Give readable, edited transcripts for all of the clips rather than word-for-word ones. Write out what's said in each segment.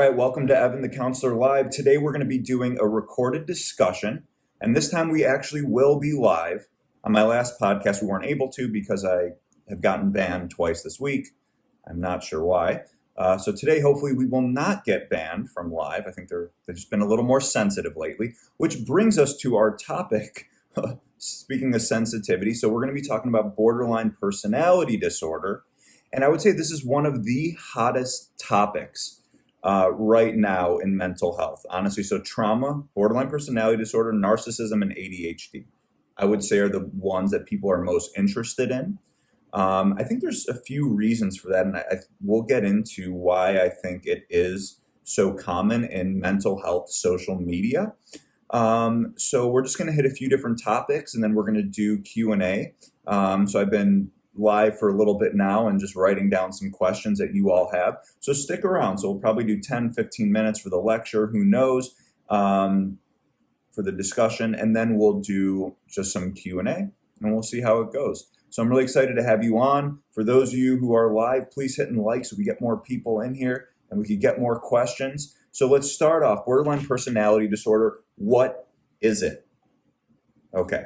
right, welcome to Evan the Counselor Live. Today we're going to be doing a recorded discussion, and this time we actually will be live. On my last podcast we weren't able to because I have gotten banned twice this week. I'm not sure why. So today hopefully we will not get banned from live. I think they've just been a little more sensitive lately, which brings us to our topic. Speaking of sensitivity, so we're going to be talking about borderline personality disorder, and I would say this is one of the hottest topics right now in mental health, honestly. So trauma, borderline personality disorder, narcissism, and ADHD, I would say are the ones that people are most interested in. I think there's a few reasons for that, and we'll get into why I think it is so common in mental health social media. So we're just going to hit a few different topics, and then we're going to do Q&A. So I've been live for a little bit now and just writing down some questions that you all have. So stick around. So we'll probably do 10, 15 minutes for the lecture, who knows, for the discussion, and then we'll do just some Q&A, and we'll see how it goes. So I'm really excited to have you on. For those of you who are live, please hit like so we get more people in here and we can get more questions. So let's start off. Borderline personality disorder, what is it? Okay.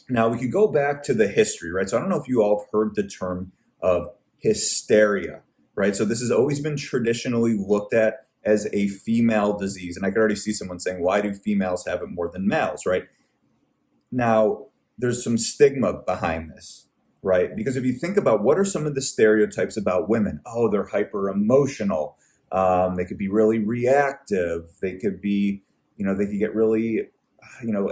Now we could go back to the history, right? So I don't know if you all have heard the term of hysteria, right? So this has always been traditionally looked at as a female disease. And I could already see someone saying, why do females have it more than males, right? Now, there's some stigma behind this, right? Because if you think about what are some of the stereotypes about women? Oh, they're hyper emotional. They could be really reactive. They could be, they could get really,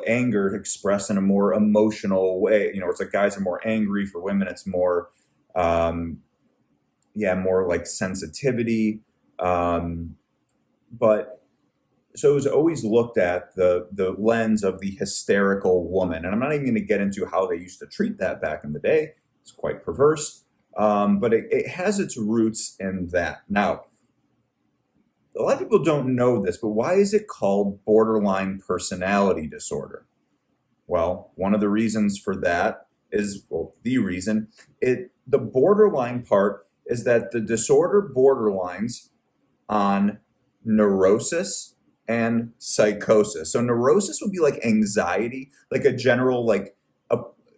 anger expressed in a more emotional way. It's like guys are more angry. For women, it's more, more like sensitivity. But so it was always looked at the lens of the hysterical woman. And I'm not even going to get into how they used to treat that back in the day. It's quite perverse. But it has its roots in that. Now, a lot of people don't know this, but why is it called borderline personality disorder? Well, one of the reasons for that is, the borderline part is that the disorder borderlines on neurosis and psychosis. So neurosis would be like anxiety, like a general,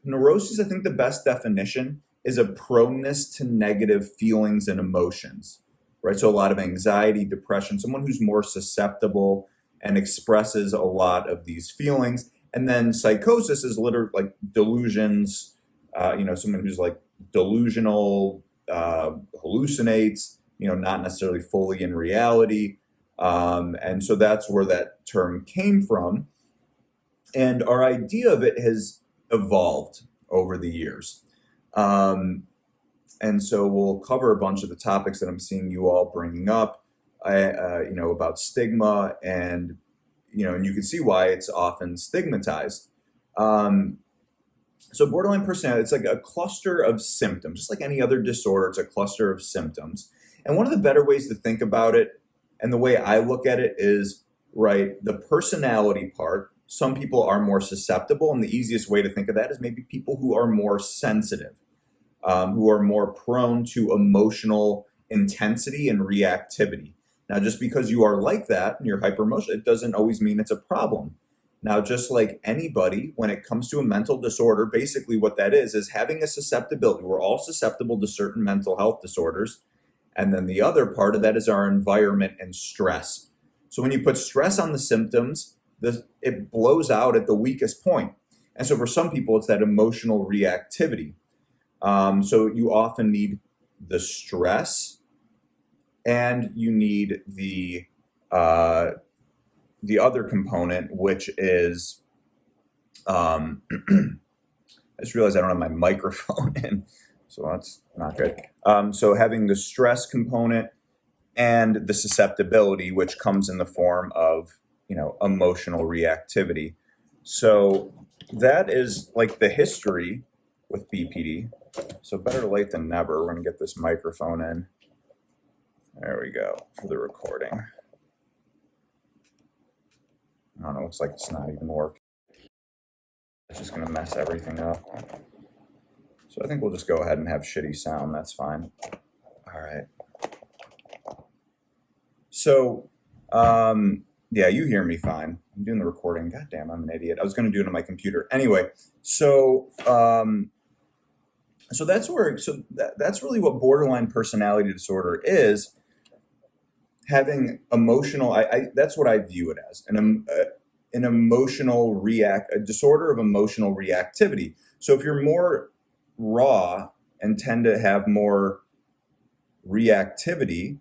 neurosis, I think the best definition is a proneness to negative feelings and emotions. Right, so a lot of anxiety, depression, someone who's more susceptible and expresses a lot of these feelings. And then psychosis is literally like delusions, someone who's like delusional, hallucinates, not necessarily fully in reality. And so that's where that term came from. And our idea of it has evolved over the years. And so we'll cover a bunch of the topics that I'm seeing you all bringing up, about stigma, and you can see why it's often stigmatized. So borderline personality, it's like a cluster of symptoms, just like any other disorder. It's a cluster of symptoms. And one of the better ways to think about it, and the way I look at it is, right, the personality part. Some people are more susceptible, and the easiest way to think of that is maybe people who are more sensitive. Who are more prone to emotional intensity and reactivity. Now, just because you are like that and you're hyper emotional, it doesn't always mean it's a problem. Now, just like anybody, when it comes to a mental disorder, basically what that is having a susceptibility. We're all susceptible to certain mental health disorders. And then the other part of that is our environment and stress. So when you put stress on the symptoms, it blows out at the weakest point. And so for some people, it's that emotional reactivity. So you often need the stress, and you need the other component, which is, I just realized I don't have my microphone in, so that's not good. So having the stress component and the susceptibility, which comes in the form of, emotional reactivity. So that is like the history with BPD. So better late than never. We're going to get this microphone in. There we go for the recording. I don't know, looks like it's not even working. It's just going to mess everything up. So I think we'll just go ahead and have shitty sound. That's fine. All right. So, yeah, you hear me fine. I'm doing the recording. God damn, I'm an idiot. I was going to do it on my computer. Anyway, so that's really what borderline personality disorder is. Having emotional, that's what I view it as an a disorder of emotional reactivity. So if you're more raw and tend to have more reactivity,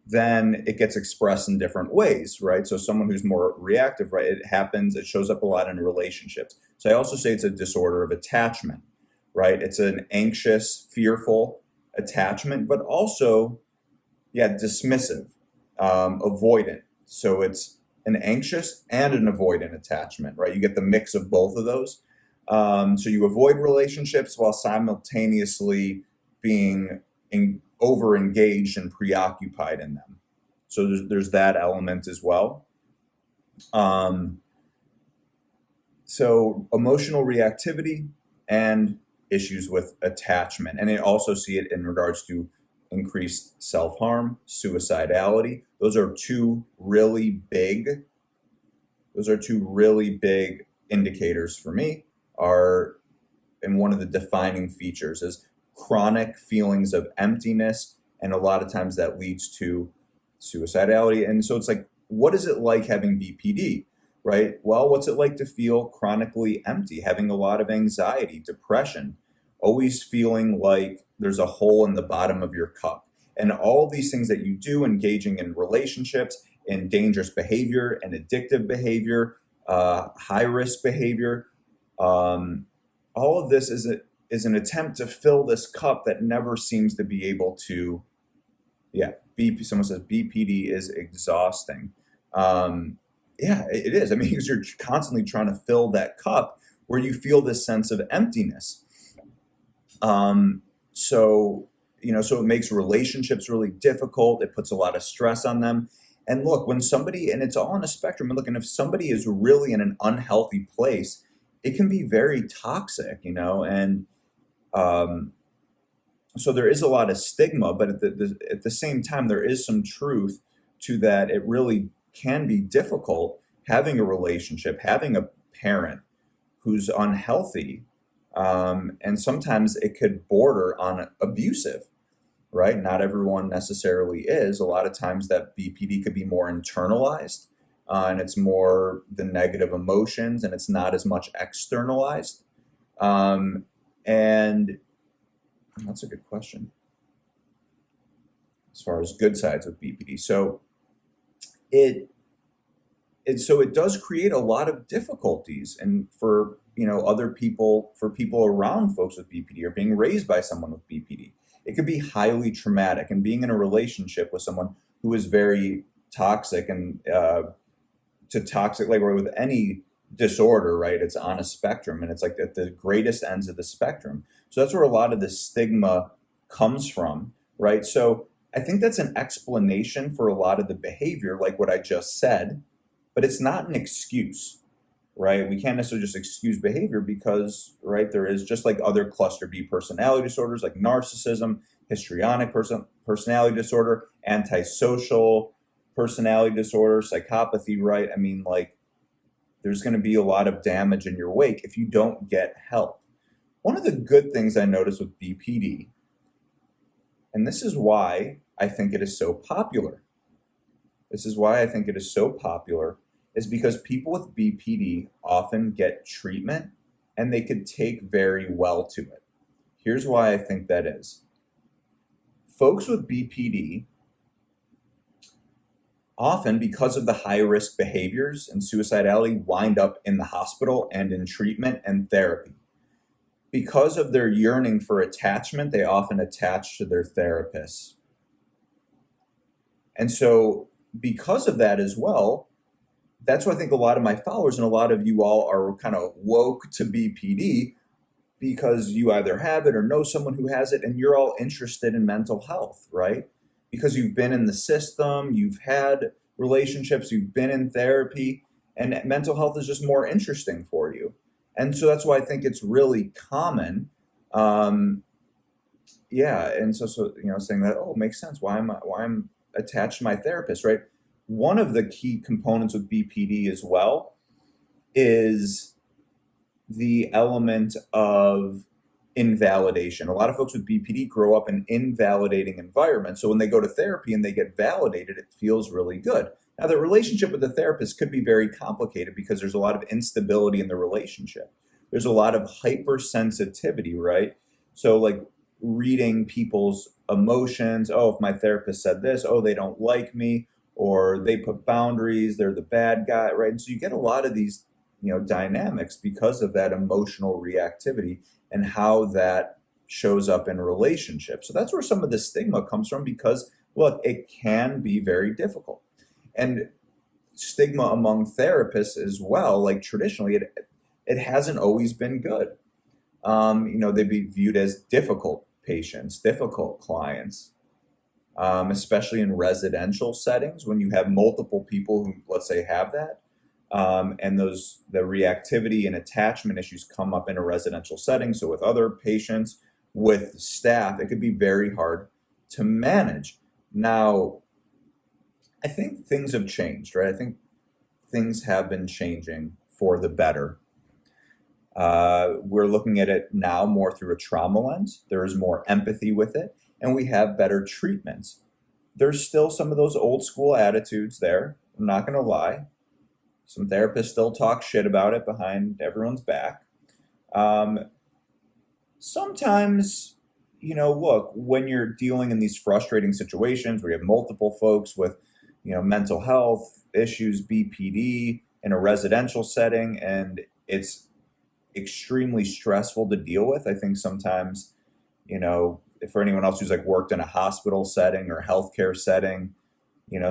then it gets expressed in different ways, right? So someone who's more reactive, right, it shows up a lot in relationships. So I also say it's a disorder of attachment, right? It's an anxious, fearful attachment, but also, yeah, dismissive, avoidant. So it's an anxious and an avoidant attachment, right? You get the mix of both of those. So you avoid relationships while simultaneously being over engaged and preoccupied in them. So there's that element as well. So emotional reactivity and issues with attachment. And I also see it in regards to increased self-harm, suicidality. Those are two really big indicators for me, are, and one of the defining features is chronic feelings of emptiness, and a lot of times that leads to suicidality. And so it's like, what is it like having BPD, right? Well, what's it like to feel chronically empty, having a lot of anxiety, depression, always feeling like there's a hole in the bottom of your cup, and all these things that you do, engaging in relationships, in dangerous behavior and addictive behavior, high risk behavior. All of this is an attempt to fill this cup that never seems to be able to, yeah, someone says BPD is exhausting. Yeah, it is. I mean, because you're constantly trying to fill that cup where you feel this sense of emptiness. So, so it makes relationships really difficult. It puts a lot of stress on them. And look, when somebody, and it's all on a spectrum, and look, and if somebody is really in an unhealthy place, it can be very toxic, and so there is a lot of stigma, but at the same time, there is some truth to that. It really can be difficult having a relationship, having a parent who's unhealthy, and sometimes it could border on abusive, right? Not everyone necessarily is. A lot of times that BPD could be more internalized, and it's more the negative emotions, and it's not as much externalized. And that's a good question as far as good sides of BPD. So it does create a lot of difficulties, and for other people, for people around folks with BPD or being raised by someone with BPD, it could be highly traumatic. And being in a relationship with someone who is very toxic, and to toxic, like with any disorder, right? It's on a spectrum, and it's like at the greatest ends of the spectrum. So that's where a lot of the stigma comes from, right? So I think that's an explanation for a lot of the behavior, like what I just said, but it's not an excuse, right? We can't necessarily just excuse behavior because, right, there is, just like other cluster B personality disorders like narcissism, histrionic personality disorder, antisocial personality disorder, psychopathy, right? I mean, like, there's going to be a lot of damage in your wake if you don't get help. One of the good things I noticed with BPD, and this is why I think it is so popular, is because people with BPD often get treatment and they could take very well to it. Here's why I think that is. Folks with BPD, often because of the high-risk behaviors and suicidality, wind up in the hospital and in treatment and therapy. Because of their yearning for attachment, they often attach to their therapists. And so because of that as well, that's why I think a lot of my followers and a lot of you all are kind of woke to BPD, because you either have it or know someone who has it, and you're all interested in mental health, right? Because you've been in the system, you've had relationships, you've been in therapy, and mental health is just more interesting for you. And so that's why I think it's really common. Yeah, and so saying that, oh, it makes sense. Why am attached to my therapist, right? One of the key components with BPD as well is the element of invalidation. A lot of folks with BPD grow up in invalidating environments. So when they go to therapy and they get validated, it feels really good. Now, the relationship with the therapist could be very complicated because there's a lot of instability in the relationship. There's a lot of hypersensitivity, right? So, like reading people's emotions. Oh, if my therapist said this, oh, they don't like me, or they put boundaries, they're the bad guy, right? And so you get a lot of these, dynamics because of that emotional reactivity and how that shows up in relationships. So that's where some of the stigma comes from because, look, it can be very difficult. And stigma among therapists as well, like traditionally, it hasn't always been good. They'd be viewed as difficult patients, difficult clients, especially in residential settings when you have multiple people who, let's say, have that. And the reactivity and attachment issues come up in a residential setting. So with other patients, with staff, it could be very hard to manage. Now, I think things have changed, right? I think things have been changing for the better. We're looking at it now more through a trauma lens. There is more empathy with it, and we have better treatments. There's still some of those old school attitudes there. I'm not going to lie. Some therapists still talk shit about it behind everyone's back. Sometimes, look, when you're dealing in these frustrating situations where you have multiple folks with, mental health issues, BPD, in a residential setting, and it's extremely stressful to deal with. I think sometimes, for anyone else who's like worked in a hospital setting or healthcare setting,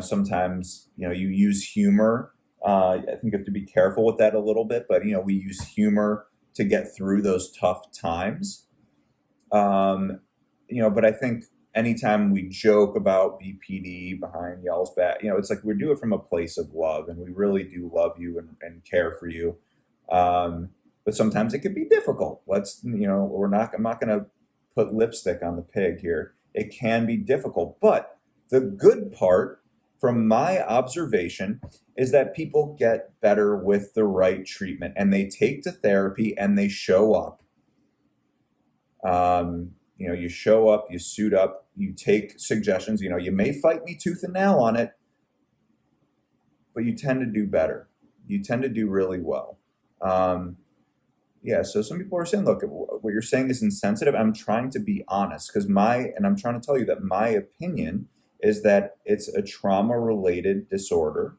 sometimes, you use humor. I think you have to be careful with that a little bit, but, we use humor to get through those tough times. But I think anytime we joke about BPD behind y'all's back, it's like we do it from a place of love, and we really do love you and care for you. But sometimes it can be difficult. I'm not going to put lipstick on the pig here. It can be difficult, but the good part from my observation is that people get better with the right treatment, and they take to therapy and they show up. You show up, you suit up, you take suggestions. You may fight me tooth and nail on it, but you tend to do better. You tend to do really well. So some people are saying, look, what you're saying is insensitive. I'm trying to be honest because I'm trying to tell you that my opinion is that it's a trauma-related disorder.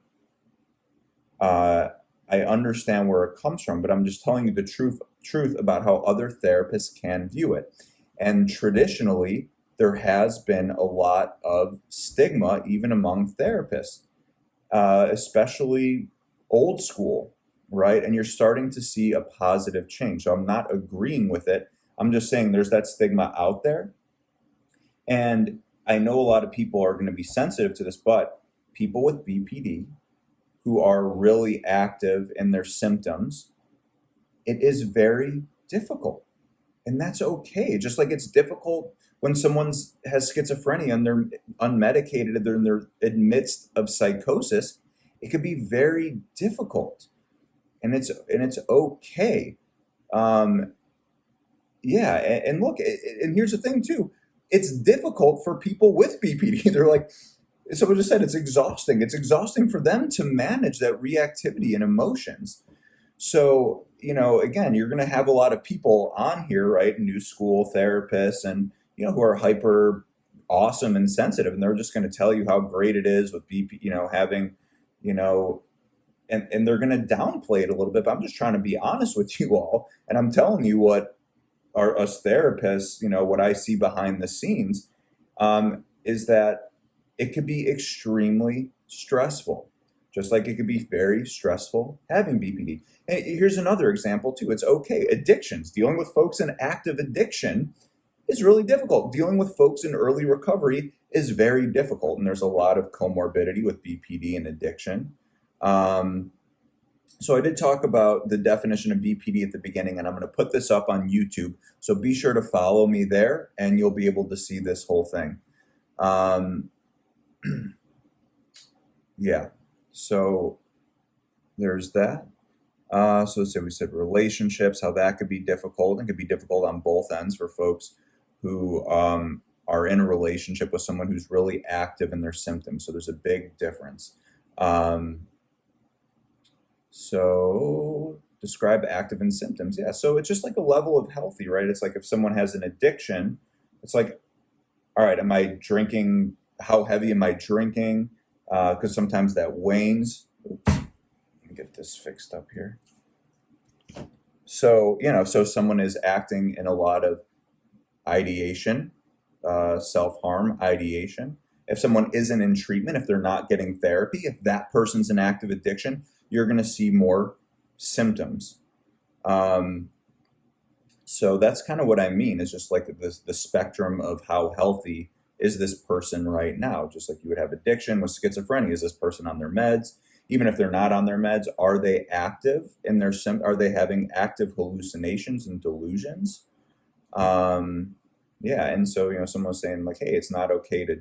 I understand where it comes from, but I'm just telling you the truth about how other therapists can view it. And traditionally, there has been a lot of stigma even among therapists, especially old school, right? And you're starting to see a positive change. So I'm not agreeing with it. I'm just saying there's that stigma out there. And I know a lot of people are going to be sensitive to this, but people with BPD who are really active in their symptoms, it is very difficult. And that's okay. Just like it's difficult when someone has schizophrenia and they're unmedicated, they're in their midst of psychosis, it could be very difficult. And it's okay. And look, and here's the thing too. It's difficult for people with BPD. They're like, someone just said, it's exhausting. It's exhausting for them to manage that reactivity and emotions. So, again, you're going to have a lot of people on here, right? New school therapists and, who are hyper awesome and sensitive. And they're just going to tell you how great it is with BP, having, and they're going to downplay it a little bit. But I'm just trying to be honest with you all. And I'm telling you what us therapists, what I see behind the scenes, is that it could be extremely stressful, just like it could be very stressful having BPD. And here's another example too. It's okay. Addictions, dealing with folks in active addiction is really difficult. Dealing with folks in early recovery is very difficult. And there's a lot of comorbidity with BPD and addiction. So I did talk about the definition of BPD at the beginning, and I'm going to put this up on YouTube. So be sure to follow me there, and you'll be able to see this whole thing. Yeah. So there's that. So let's say we said relationships, how that could be difficult. It could be difficult on both ends for folks who are in a relationship with someone who's really active in their symptoms. So there's a big difference. Um, so describe active in symptoms. Yeah. So it's just like a level of healthy, right? It's like if someone has an addiction, it's like, all right, am I drinking? How heavy am I drinking? Because sometimes that wanes. Oops, let me get this fixed up here. So, so someone is acting in a lot of ideation, self-harm, ideation. If someone isn't in treatment, if they're not getting therapy, if that person's in active addiction, you're going to see more symptoms. So that's kind of what I mean, is just like the spectrum of how healthy is this person right now. Just like you would have addiction with schizophrenia, is this person on their meds? Even if they're not on their meds, are they active in their are they having active hallucinations and delusions? Yeah, and so someone was saying like, hey, it's not okay to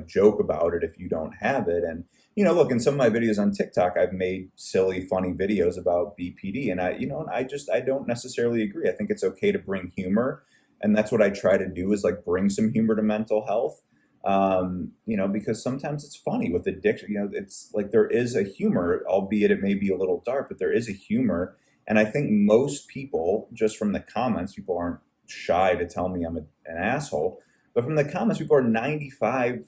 joke about it if you don't have it. And look, in some of my videos on TikTok, I've made silly, funny videos about BPD, and I don't necessarily agree. I think it's okay to bring humor, and that's what I try to do, is like bring some humor to mental health. Because sometimes it's funny with addiction. It's like there is a humor, albeit it may be a little dark, but there is a humor. And I think most people, just from the comments, people aren't shy to tell me I'm an asshole, but from the comments, people are 95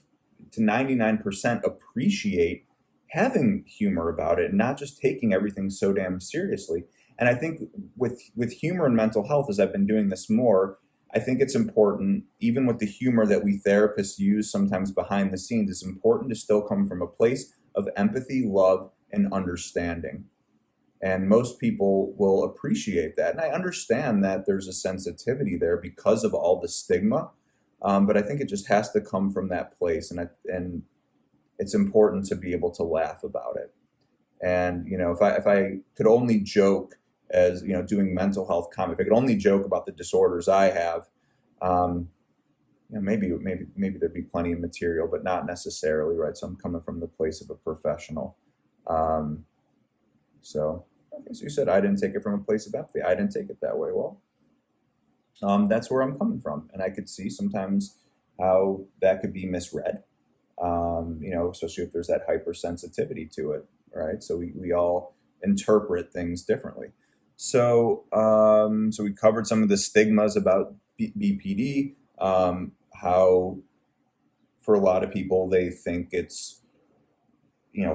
to 99% appreciate having humor about it and not just taking everything so damn seriously. And I think with humor and mental health, as I've been doing this more, I think it's important, even with the humor that we therapists use sometimes behind the scenes, it's important to still come from a place of empathy, love, and understanding. And most people will appreciate that. And I understand that there's a sensitivity there because of all the stigma. But I think it just has to come from that place. And it's important to be able to laugh about it. And, if I could only joke as, doing mental health comment, if I could only joke about the disorders I have, maybe there'd be plenty of material, but not necessarily, right? So I'm coming from the place of a professional. So you said I didn't take it from a place of empathy. I didn't take it that way. Well, that's where I'm coming from, and I could see sometimes how that could be misread. Especially if there's that hypersensitivity to it, right? So we all interpret things differently. So so we covered some of the stigmas about BPD. How for a lot of people they think it's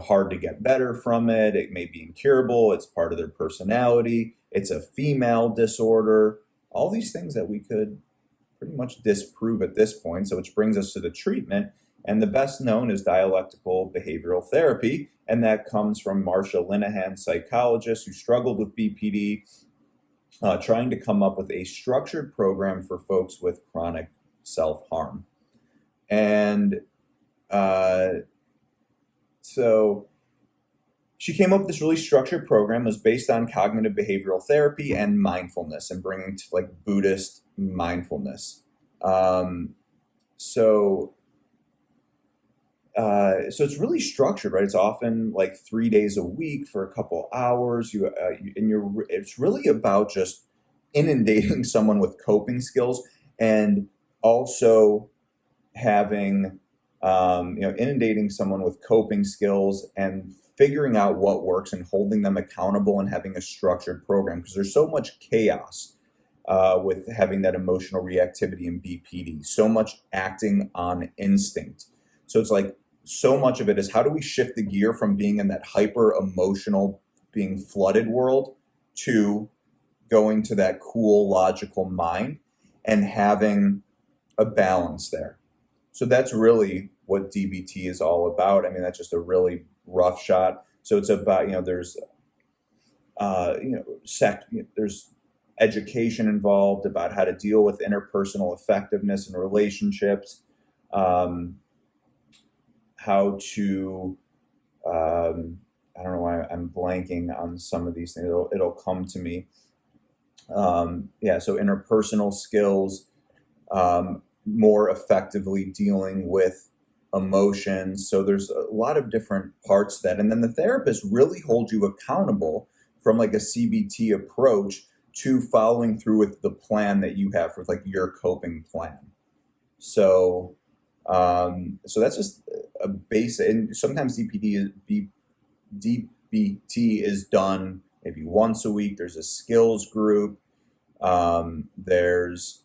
hard to get better from it. It may be incurable. It's part of their personality. It's a female disorder. All these things that we could pretty much disprove at this point. So which brings us to the treatment. And the best known is dialectical behavioral therapy. And that comes from Marsha Linehan, psychologist who struggled with BPD, trying to come up with a structured program for folks with chronic self-harm. And so she came up with this really structured program. It was based on cognitive behavioral therapy and mindfulness, and bringing to like Buddhist mindfulness. So it's really structured, right? It's often like 3 days a week for a couple hours. It's really about just inundating someone with coping skills, and also having inundating someone with coping skills and figuring out what works and holding them accountable and having a structured program, because there's so much chaos with having that emotional reactivity in BPD, so much acting on instinct. So it's like so much of it is, how do we shift the gear from being in that hyper emotional, being flooded world to going to that cool, logical mind and having a balance there. So that's really what DBT is all about. I mean, that's just a really rough shot. So it's about, there's, there's education involved about how to deal with interpersonal effectiveness in relationships, how to, I don't know why I'm blanking on some of these things. It'll come to me. So interpersonal skills, more effectively dealing with emotions. So there's a lot of different parts to that. And then the therapist really holds you accountable from like a CBT approach to following through with the plan that you have for like your coping plan. So, so that's just a base. And sometimes DBT is done maybe once a week. There's a skills group. There's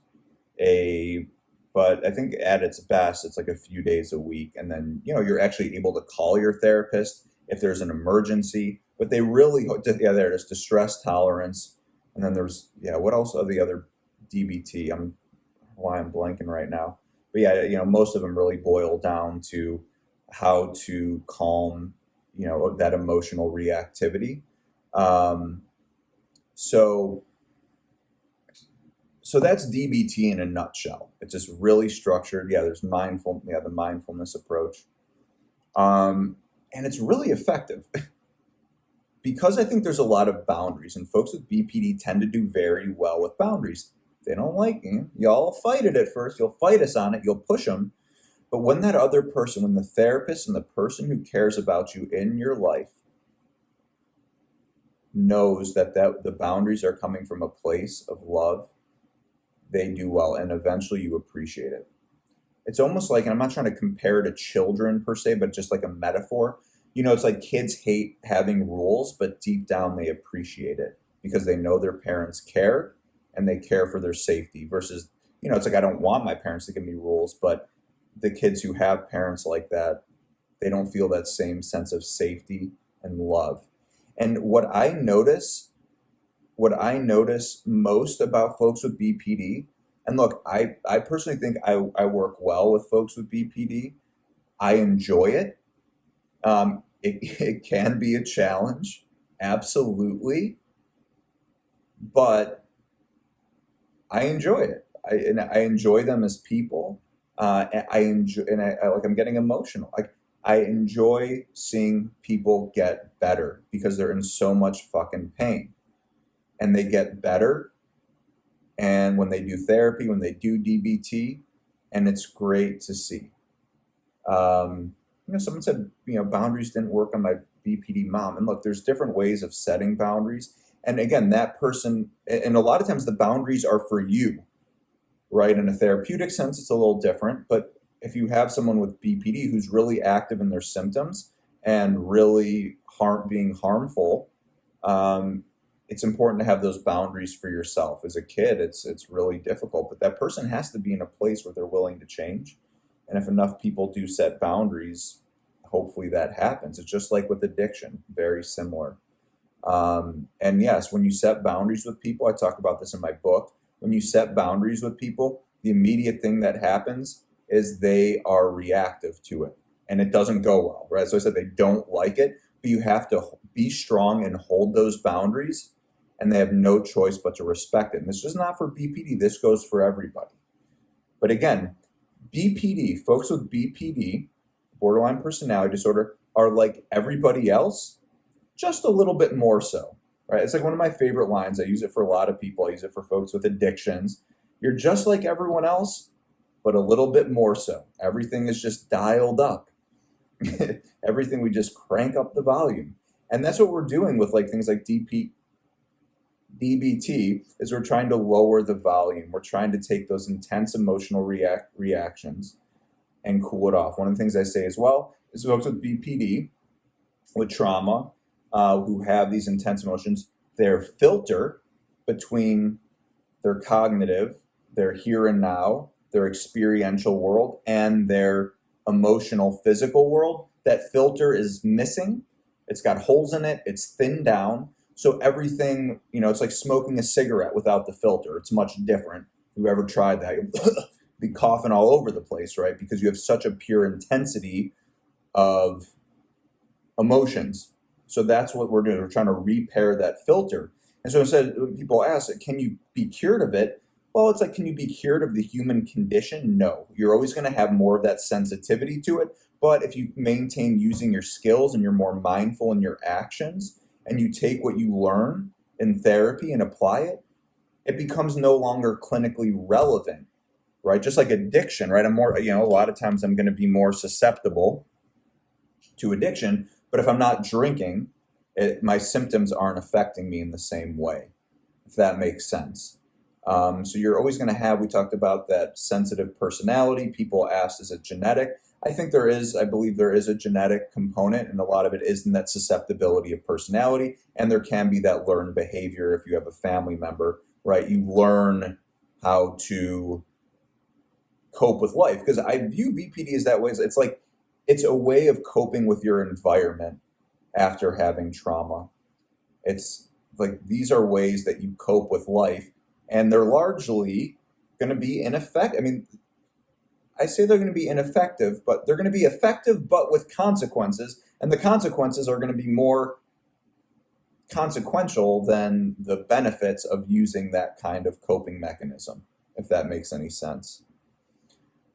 but I think at its best, it's like a few days a week. And then, you're actually able to call your therapist if there's an emergency. But they really, there it is, distress tolerance. And then there's, what else are the other DBT? Why I'm blanking right now. But most of them really boil down to how to calm, that emotional reactivity. So that's DBT in a nutshell. It's just really structured. There's the mindfulness approach. And it's really effective because I think there's a lot of boundaries, and folks with BPD tend to do very well with boundaries. They don't like you. Y'all fight it at first. You'll fight us on it. You'll push them. But when that other person, when the therapist and the person who cares about you in your life knows that the boundaries are coming from a place of love, they do well, and eventually you appreciate it. It's almost like, and I'm not trying to compare to children per se, but just like a metaphor. It's like kids hate having rules, but deep down they appreciate it because they know their parents care and they care for their safety versus, it's like I don't want my parents to give me rules, but the kids who have parents like that, they don't feel that same sense of safety and love. And what I notice most about folks with BPD, and look, I personally think I work well with folks with BPD. I enjoy it. It can be a challenge, absolutely, but I enjoy it. I enjoy them as people. I'm getting emotional. I enjoy seeing people get better because they're in so much fucking pain. And they get better, and when they do therapy, when they do DBT, and it's great to see. Someone said, boundaries didn't work on my BPD mom. And look, there's different ways of setting boundaries. And again, that person, and a lot of times the boundaries are for you, right? In a therapeutic sense, it's a little different. But if you have someone with BPD who's really active in their symptoms and really being harmful, it's important to have those boundaries for yourself. As a kid, it's really difficult, but that person has to be in a place where they're willing to change. And if enough people do set boundaries, hopefully that happens. It's just like with addiction, very similar. And yes, when you set boundaries with people, I talk about this in my book, when you set boundaries with people, the immediate thing that happens is they are reactive to it and it doesn't go well, right? So I said they don't like it, but you have to be strong and hold those boundaries, and they have no choice but to respect it. And this is not for BPD, this goes for everybody. But again, BPD, folks with BPD, borderline personality disorder, are like everybody else, just a little bit more so, right? It's like one of my favorite lines. I use it for a lot of people. I use it for folks with addictions. You're just like everyone else, but a little bit more so. Everything is just dialed up. Everything, we just crank up the volume. And that's what we're doing with like things like DBT, is we're trying to lower the volume. We're trying to take those intense emotional reactions and cool it off. One of the things I say as well is folks with BPD, with trauma, who have these intense emotions, their filter between their cognitive, their here and now, their experiential world, and their emotional physical world, that filter is missing. It's got holes in it. It's thinned down. So everything, it's like smoking a cigarette without the filter. It's much different. If you ever tried that, you'll be coughing all over the place, right? Because you have such a pure intensity of emotions. So that's what we're doing. We're trying to repair that filter. And so instead, when people ask, can you be cured of it? Well, it's like, can you be cured of the human condition? No. You're always going to have more of that sensitivity to it. But if you maintain using your skills and you're more mindful in your actions, and you take what you learn in therapy and apply it, it becomes no longer clinically relevant right? Just like addiction, right? I'm more, a lot of times I'm going to be more susceptible to addiction, but if I'm not drinking, my symptoms aren't affecting me in the same way, if that makes sense. So you're always going to have, we talked about that sensitive personality. People asked, is it genetic? I believe there is a genetic component, and a lot of it is in that susceptibility of personality. And there can be that learned behavior if you have a family member, right? You learn how to cope with life. Because I view BPD as that way. It's like, it's a way of coping with your environment after having trauma. It's like, these are ways that you cope with life, and they're largely going to be ineffective. I mean, I say they're going to be ineffective, but they're going to be effective, but with consequences. And the consequences are going to be more consequential than the benefits of using that kind of coping mechanism, if that makes any sense.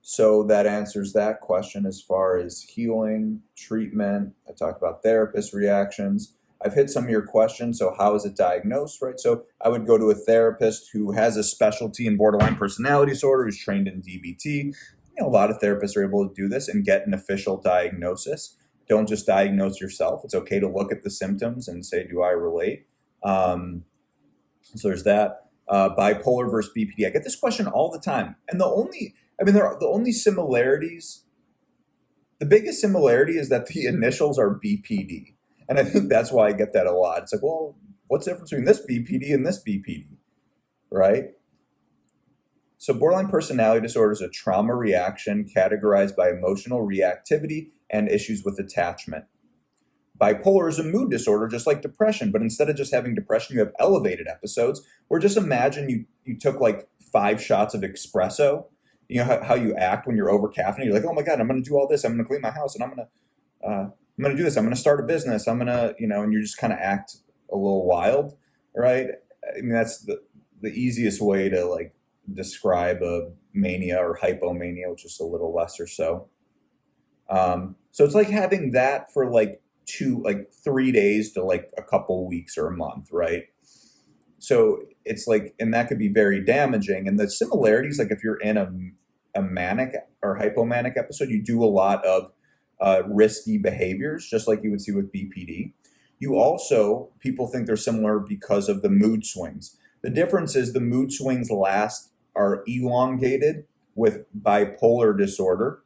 So that answers that question as far as healing, treatment. I talked about therapist reactions. I've hit some of your questions. So how is it diagnosed, right? So I would go to a therapist who has a specialty in borderline personality disorder, who's trained in DBT. A lot of therapists are able to do this and get an official diagnosis. Don't just diagnose yourself. It's okay to look at the symptoms and say, do I relate? So there's that. Bipolar versus BPD. I get this question all the time. And the only similarities, the biggest similarity is that the initials are BPD. And I think that's why I get that a lot. It's like, well, what's the difference between this BPD and this BPD, right? So borderline personality disorder is a trauma reaction categorized by emotional reactivity and issues with attachment. Bipolar is a mood disorder, just like depression, but instead of just having depression, you have elevated episodes. Or just imagine you took like 5 shots of espresso. You know how you act when you're over caffeinated. You're like, oh my God, I'm going to do all this. I'm going to clean my house, and I'm going to do this. I'm going to start a business. I'm going to, and you just kind of act a little wild, right? I mean, that's the easiest way to like describe a mania or hypomania, which is a little less or so. So it's like having that for like 3 days to like a couple weeks or a month, right? So it's like, and that could be very damaging. And the similarities, like if you're in a manic or hypomanic episode, you do a lot of risky behaviors, just like you would see with BPD. People think they're similar because of the mood swings. The difference is the mood swings are elongated with bipolar disorder.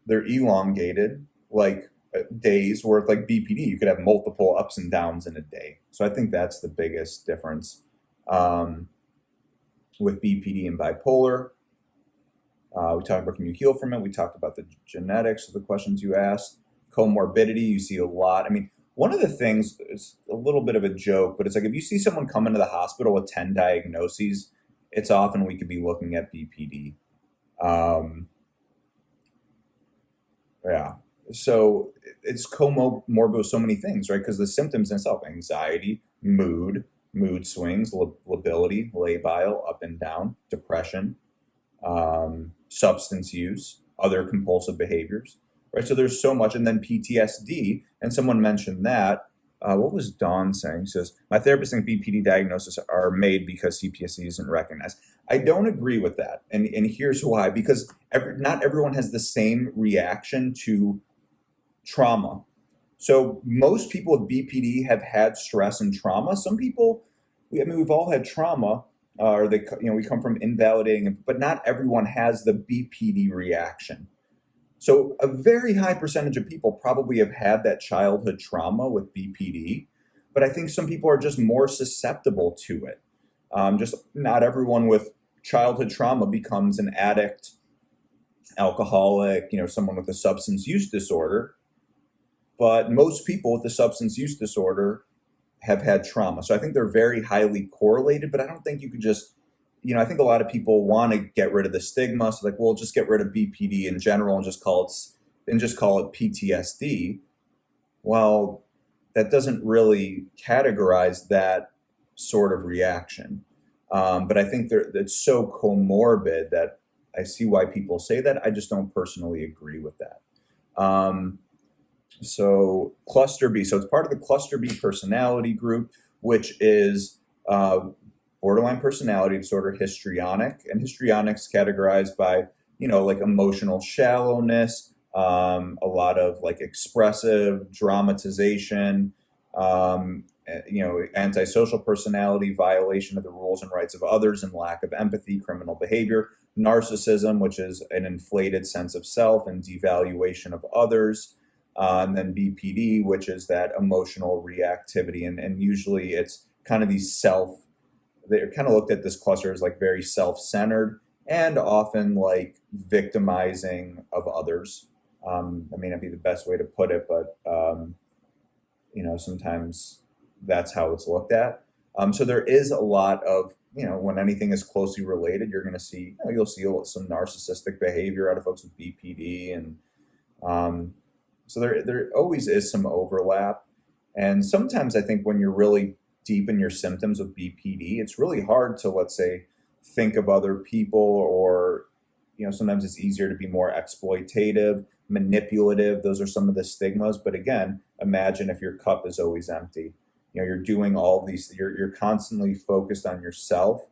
They're elongated like days, where with like BPD, you could have multiple ups and downs in a day. So I think that's the biggest difference with BPD and bipolar. We talked about, can you heal from it? We talked about the genetics of the questions you asked. Comorbidity, you see a lot. I mean, one of the things is a little bit of a joke, but it's like if you see someone come into the hospital with 10 diagnoses, it's often we could be looking at BPD. Yeah. So it's comorbid with so many things, right? Because the symptoms in itself, anxiety, mood swings, lability, labile, up and down, depression, substance use, other compulsive behaviors, right? So there's so much. And then PTSD, and someone mentioned that. What was Dawn saying? She says, my therapist thinks BPD diagnoses are made because CPSD isn't recognized. I don't agree with that. And here's why. Because not everyone has the same reaction to trauma. So most people with BPD have had stress and trauma. Some people, we've all had trauma, or we come from invalidating, but not everyone has the BPD reaction. So a very high percentage of people probably have had that childhood trauma with BPD, but I think some people are just more susceptible to it. Just not everyone with childhood trauma becomes an addict, alcoholic, someone with a substance use disorder. But most people with the substance use disorder have had trauma. So I think they're very highly correlated, but I don't think you could just, I think a lot of people want to get rid of the stigma. So like, well, just get rid of BPD in general and just call it PTSD. Well, that doesn't really categorize that sort of reaction. But I think it's so comorbid that I see why people say that. I just don't personally agree with that. So cluster B. So it's part of the cluster B personality group, which is borderline personality disorder, histrionic, and histrionic's categorized by, like emotional shallowness, a lot of like expressive dramatization, antisocial personality, violation of the rules and rights of others, and lack of empathy, criminal behavior, narcissism, which is an inflated sense of self and devaluation of others, and then BPD, which is that emotional reactivity, and usually it's kind of they're kind of looked at this cluster as like very self-centered and often like victimizing of others. That may not be the best way to put it, but sometimes that's how it's looked at. So there is a lot of, when anything is closely related, you're going to see, you'll see some narcissistic behavior out of folks with BPD, and so there always is some overlap. And sometimes I think when you're really deep in your symptoms of BPD, it's really hard to, let's say, think of other people, or sometimes it's easier to be more exploitative, manipulative. Those are some of the stigmas. But again, imagine if your cup is always empty. You're doing all these, you're constantly focused on yourself.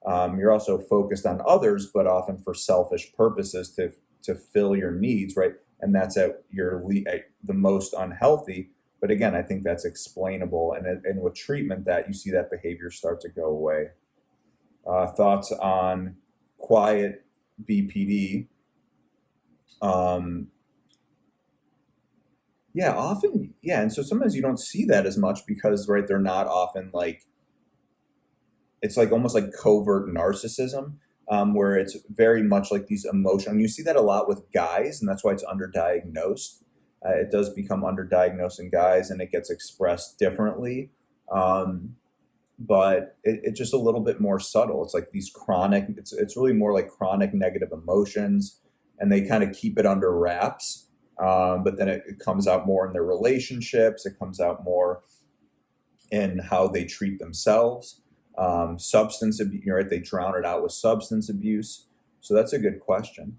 You're also focused on others, but often for selfish purposes to fill your needs, right? And that's at the most unhealthy. But again, I think that's explainable. And with treatment, that you see that behavior start to go away. Thoughts on Quiet Bpd? Often, and so sometimes you don't see that as much because, right, they're not often like, it's like almost like covert narcissism, where it's very much like these emotional, and you see that a lot with guys, and that's why it's underdiagnosed. It does become underdiagnosed in guys, and it gets expressed differently. But it's just a little bit more subtle. It's like these chronic, it's really more like chronic negative emotions, and they kind of keep it under wraps. But then it comes out more in their relationships. It comes out more in how they treat themselves. Substance abuse, right? They drown it out with substance abuse. So that's a good question.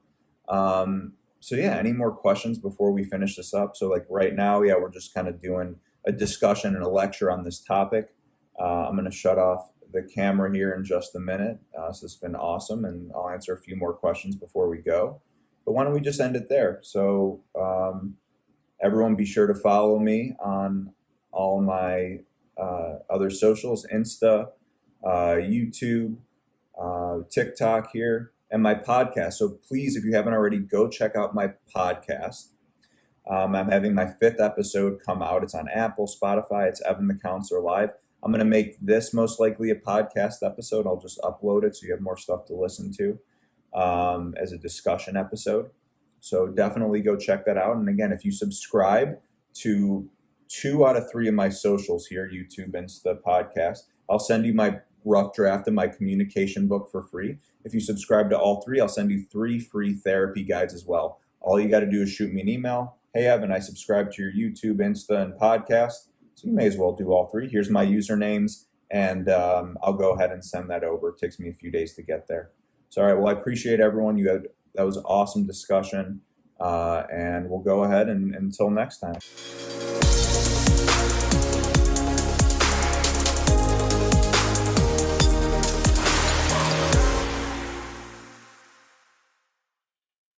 Any more questions before we finish this up? So like right now, we're just kind of doing a discussion and a lecture on this topic. I'm going to shut off the camera here in just a minute. So it's been awesome, and I'll answer a few more questions before we go. But why don't we just end it there? So everyone be sure to follow me on all my other socials, Insta, YouTube, TikTok here, and my podcast. So please, if you haven't already, go check out my podcast. I'm having my 5th episode come out. It's on Apple, Spotify. It's Evan the Counselor Live. I'm going to make this most likely a podcast episode. I'll just upload it so you have more stuff to listen to as a discussion episode. So definitely go check that out. And again, if you subscribe to 2 out of 3 of my socials here, YouTube, Insta, podcast, I'll send you my rough draft of my communication book for free. If you subscribe to all 3, I'll send you 3 free therapy guides as well. All you got to do is shoot me an email. Hey, Evan, I subscribe to your YouTube, Insta, and podcast. So you may as well do all 3. Here's my usernames, and I'll go ahead and send that over. It takes me a few days to get there. So, all right, well, I appreciate everyone. That was an awesome discussion, and we'll go ahead and until next time.